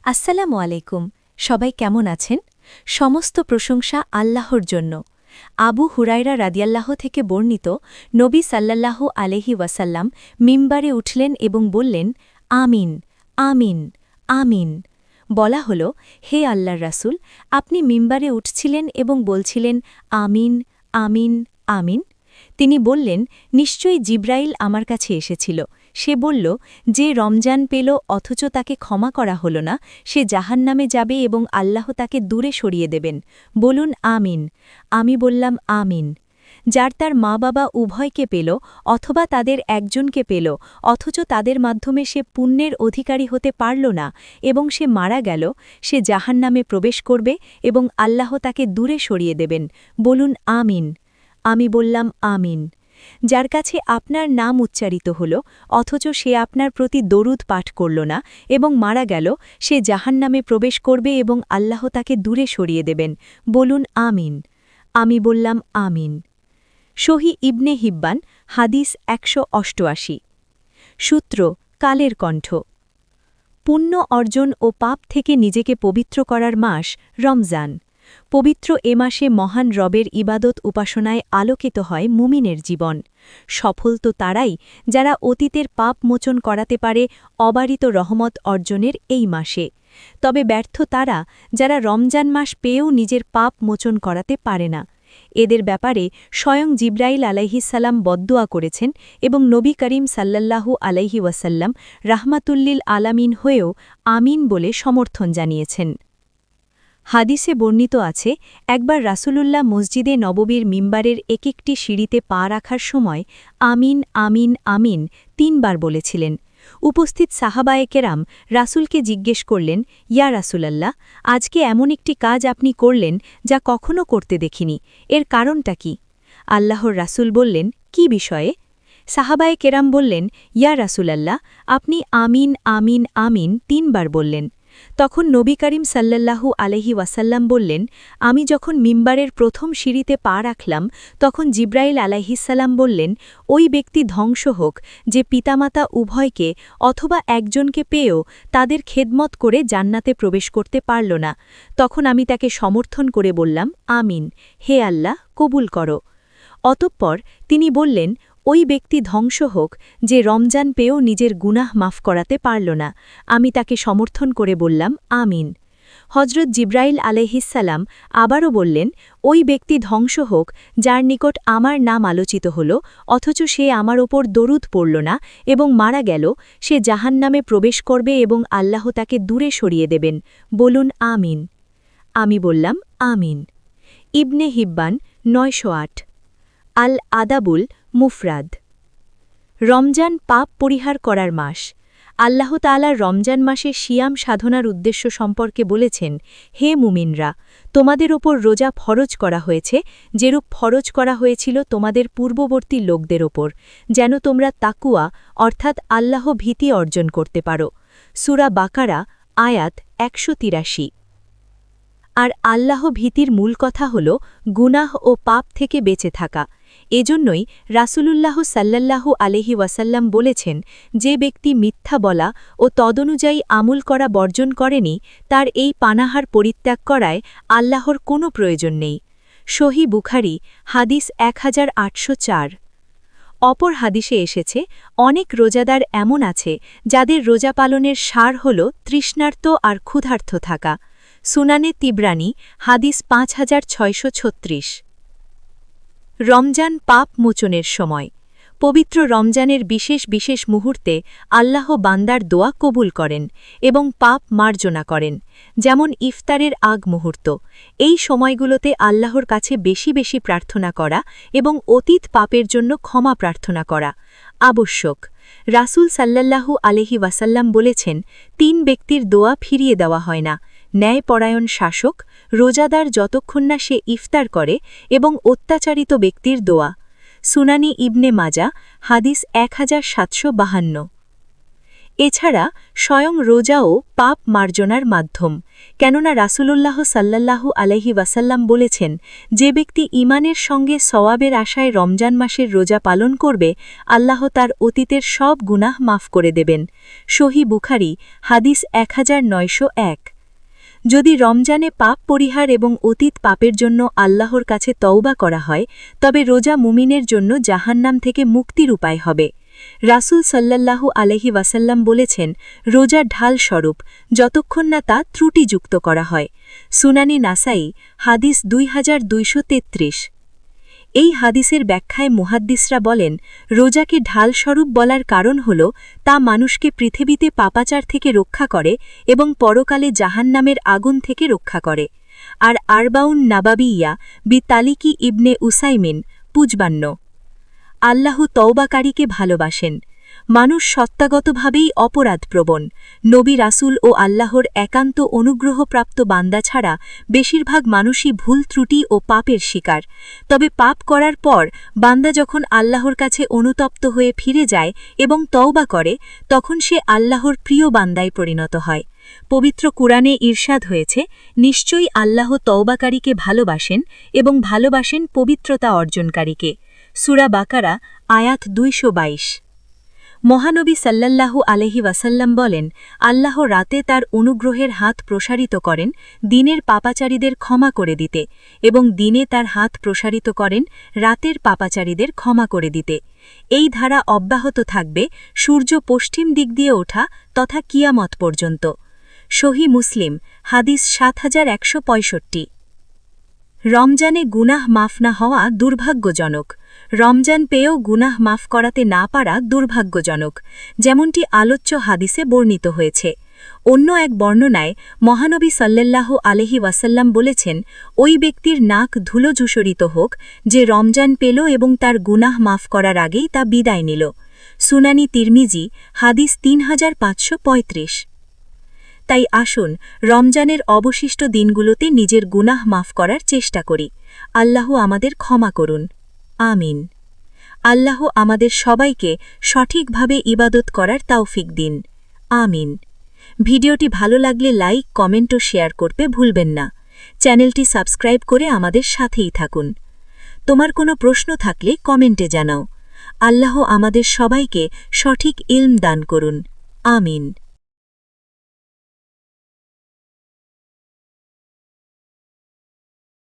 আসসালামু আলাইকুম। সবাই কেমন আছেন? সমস্ত প্রশংসা আল্লাহর জন্য। আবু হুরায়রা রাদিয়াল্লাহ থেকে বর্ণিত, নবী সাল্লাল্লাহু আলাইহি ওয়াসাল্লাম মিম্বারে উঠলেন এবং বললেন, আমিন, আমিন, আমিন। বলা হল, হে আল্লাহর রাসূল, আপনি মিম্বারে উঠছিলেন এবং বলছিলেন, আমিন, আমিন, আমিন। তিনি বললেন, নিশ্চয়ই জিব্রাইল আমার কাছে এসেছিল। সে বলল, যে রমজান পেল অথচ তাকে ক্ষমা করা হল না, সে জাহান্নামে যাবে এবং আল্লাহ তাকে দূরে সরিয়ে দেবেন। বলুন আমিন। আমি বললাম আমিন। যার তার মা বাবা উভয়কে পেল অথবা তাদের একজনকে পেল অথচ তাদের মাধ্যমে সে পুণ্যের অধিকারী হতে পারল না এবং সে মারা গেল, সে জাহান্নামে প্রবেশ করবে এবং আল্লাহ তাকে দূরে সরিয়ে দেবেন। বলুন আমিন। আমি বললাম আমিন। যার কাছে আপনার নাম উচ্চারিত হল অথচ সে আপনার প্রতি দরুদ পাঠ করল না এবং মারা গেল, সে জাহান্নামে প্রবেশ করবে এবং আল্লাহ তাকে দূরে সরিয়ে দেবেন। বলুন আমিন। আমি বললাম আমিন। সহি ইবনে হিব্বান, হাদিস ১৮৮। সূত্র কালের কণ্ঠ। পুণ্য অর্জন ও পাপ থেকে নিজেকে পবিত্র করার মাস রমজান। পবিত্র এ মাসে মহান রবের ইবাদত উপাসনায় আলোকিত হয় মুমিনের জীবন। সফল তো তারাই যারা অতীতের পাপ মোচন করাতে পারে অবারিত রহমত অর্জনের এই মাসে। তবে ব্যর্থ তারা যারা রমজান মাস পেয়েও নিজের পাপ মোচন করাতে পারে না। এদের ব্যাপারে স্বয়ং জিব্রাইল আলাইহিসসালাম বদদুয়া করেছেন এবং নবী করিম সাল্লাল্লাহু আলাইহি ওয়াসাল্লাম রাহমাতুল্লিল আলামিন হয়েও আমিন বলে সমর্থন জানিয়েছেন। হাদিসে বর্ণিত আছে, একবার রাসূলুল্লাহ মসজিদে নববীর মিম্বারের একটি সিঁড়িতে পা রাখার সময় আমিন, আমিন, আমিন ৩ বার বলেছিলেন। উপস্থিত সাহাবায়ে কেরাম রাসূলকে জিজ্ঞেস করলেন, ইয়া রাসূলাল্লাহ, আজকে এমন একটি কাজ আপনি করলেন যা কখনো করতে দেখিনি, এর কারণটা কি? আল্লাহর রাসূল বললেন, কি বিষয়ে? সাহাবায়ে কেরাম বললেন, ইয়া রাসূলাল্লাহ, আপনি আমিন, আমিন, আমিন ৩ বার বললেন। তখন নবী করিম সাল্লাল্লাহু আলাইহি ওয়াসাল্লাম বললেন, আমি যখন মিম্বারের প্রথম সিঁড়িতে পা রাখলাম তখন জিব্রাইল আলাইহিসসালাম বললেন, ওই ব্যক্তি ধ্বংস হোক যে পিতামাতা উভয়কে অথবা একজনকে পেয়েও তাদের খেদমত করে জান্নাতে প্রবেশ করতে পারল না। তখন আমি তাকে সমর্থন করে বললাম, আমিন, হে আল্লাহ, কবুল করো। অতঃপর তিনি বললেন, ওই ব্যক্তি ধ্বংস হোক যে রমজান পেয়েও নিজের গুনাহ মাফ করাতে পারল না। আমি তাকে সমর্থন করে বললাম, আমিন। হজরত জিব্রাইল আলাইহিসসালাম আবারও বললেন, ওই ব্যক্তি ধ্বংস হোক যার নিকট আমার নাম আলোচিত হল অথচ সে আমার ওপর দরুদ পড়ল না এবং মারা গেল, সে জাহান্নামে প্রবেশ করবে এবং আল্লাহ তাকে দূরে সরিয়ে দেবেন। বলুন আমিন। আমি বললাম আমিন। ইবনে হিব্বান ৯০৮। আল আদাবুল মুফরাদ। রমজান পাপ পরিহার করার মাস। আল্লাহ তাআলা রমজান মাসে সিয়াম সাধনার উদ্দেশ্য সম্পর্কে বলেছেন, হে মুমিনরা, তোমাদের ওপর রোজা ফরজ করা হয়েছে যেরূপ ফরজ করা হয়েছিল তোমাদের পূর্ববর্তী লোকদের ওপর, যেন তোমরা তাকুয়া অর্থাৎ আল্লাহ ভীতি অর্জন করতে পারো। সূরা বাকারা আয়াত ১৮৩। আর আল্লাহ ভীতির মূল কথা হল গুনাহ ও পাপ থেকে বেঁচে থাকা। এজন্যই রাসূলুল্লাহ সাল্লাল্লাহু আলাইহি ওয়াসাল্লাম বলেছেন, যে ব্যক্তি মিথ্যা বলা ও তদনুযায়ী আমল করা বর্জন করেনি, তার এই পানাহার পরিত্যাগ করায় আল্লাহর কোনো প্রয়োজন নেই। সহি বুখারী, হাদিস ১৮০৪। অপর হাদিসে এসেছে, অনেক রোজাদার এমন আছে যাদের রোজা পালনের সার হল তৃষ্ণার্ত আর ক্ষুধার্ত থাকা। সুনানে তিবরানী, হাদিস ৫৬৩৬। রমজান পাপ মোচনের সময়। পবিত্র রমজানের বিশেষ বিশেষ মুহূর্তে আল্লাহ বান্দার দোয়া কবুল করেন এবং পাপ মার্জনা করেন, যেমন ইফতারের আগ মুহূর্ত। এই সময়গুলোতে আল্লাহর কাছে বেশি বেশি প্রার্থনা করা এবং অতীত পাপের জন্য ক্ষমা প্রার্থনা করা আবশ্যক। রাসূল সাল্লাল্লাহু আলাইহি ওয়াসাল্লাম বলেছেন, ৩ ব্যক্তির দোয়া ফিরিয়ে দেওয়া হয় না, ন্যায়পরায়ণ শাসক, রোজাদার যতক্ষণ না সে ইফতার করে, এবং অত্যাচারিত ব্যক্তির দোয়া। সুনানি ইবনে মাজা, হাদিস ১৭৫২। এছাড়া স্বয়ং রোজাও পাপ মার্জনার মাধ্যম, কেননা রাসূলুল্লাহ সাল্লাল্লাহু আলাইহি ওয়াসাল্লাম বলেছেন, যে ব্যক্তি ঈমানের সঙ্গে সওয়াবের আশায় রমজান মাসের রোজা পালন করবে, আল্লাহ তার অতীতের সব গুনাহ মাফ করে দেবেন। সহিহ বুখারী, হাদিস 1901। যদি রমজানে পাপ পরিহার এবং অতীত পাপের জন্য আল্লাহর কাছে তওবা করা হয়, তবে রোজা মুমিনের জন্য জাহান্নাম থেকে মুক্তির উপায় হবে। রাসূল সাল্লাল্লাহু আলাইহি ওয়াসাল্লাম বলেছেন, রোজা ঢাল স্বরূপ, যতক্ষণ না তা ত্রুটিযুক্ত করা হয়। সুনানি নাসাই, হাদিস 2233। এই হাদিসের ব্যাখ্যায় মুহাদ্দিসরা বলেন, রোজাকে ঢাল স্বরূপ বলার কারণ হল তা মানুষকে পৃথিবীতে পাপাচার থেকে রক্ষা করে এবং পরকালে জাহান্নামের আগুন থেকে রক্ষা করে। আর আরবাউন নাবাবিয়া বি তালিকি ইবনে উসাইমিন 55। আল্লাহ তওবাকারীকে ভালোবাসেন। মানুষ সত্তাগতভাবেই অপরাধপ্রবণ। নবী রাসূল ও আল্লাহর একান্ত অনুগ্রহপ্রাপ্ত বান্দা ছাড়া বেশিরভাগ মানুষই ভুল ত্রুটি ও পাপের শিকার। তবে পাপ করার পর বান্দা যখন আল্লাহর কাছে অনুতপ্ত হয়ে ফিরে যায় এবং তওবা করে, তখন সে আল্লাহর প্রিয় বান্দায় পরিণত হয়। পবিত্র কুরআনে ইরশাদ হয়েছে, নিশ্চয়ই আল্লাহ তওবাকারীকে ভালোবাসেন এবং ভালোবাসেন পবিত্রতা অর্জনকারীকে। সূরা বাকারা, আয়াত 222। মহানবী সাল্লাল্লাহু আলাইহি ওয়াসাল্লাম বলেন, আল্লাহ রাতে তার অনুগ্রহের হাত প্রসারিত করেন দিনের পাপাচারীদের ক্ষমা করে দিতে, এবং দিনে তার হাত প্রসারিত করেন রাতের পাপাচারীদের ক্ষমা করে দিতে। এই ধারা অব্যাহত থাকবে সূর্য পশ্চিম দিক দিয়ে ওঠা তথা কিয়ামত পর্যন্ত। সহিহ মুসলিম, হাদিস 7165। রমজানে গুনাহ মাফ না হওয়া দুর্ভাগ্যজনক। রমজান পেয়েও গুনাহ মাফ করাতে না পারা দুর্ভাগ্যজনক, যেমনটি আলোচ্য হাদিসে বর্ণিত হয়েছে। অন্য এক বর্ণনায় মহানবী সাল্লাল্লাহু আলাইহি ওয়াসাল্লাম বলেছেন, ওই ব্যক্তির নাক ধুলোঝুসরিত হোক যে রমজান পেল এবং তার গুনাহ মাফ করার আগেই তা বিদায় নিল। সুনানি তিরমিজি, হাদিস 3535। তাই আসুন রমজানের অবশিষ্ট দিনগুলোতে নিজের গুনাহ মাফ করার চেষ্টা করি। আল্লাহ আমাদের ক্ষমা করুন। আমিন। আল্লাহ আমাদের সবাইকে সঠিকভাবে ইবাদত করার তৌফিক দিন। আমিন। ভিডিওটি ভালো লাগলে লাইক, কমেন্ট ও শেয়ার করতে ভুলবেন না। চ্যানেলটি সাবস্ক্রাইব করে আমাদের সাথেই থাকুন। তোমার কোনো প্রশ্ন থাকলে কমেন্টে জানাও। আল্লাহ আমাদের সবাইকে সঠিক ইলম দান করুন। আমিন।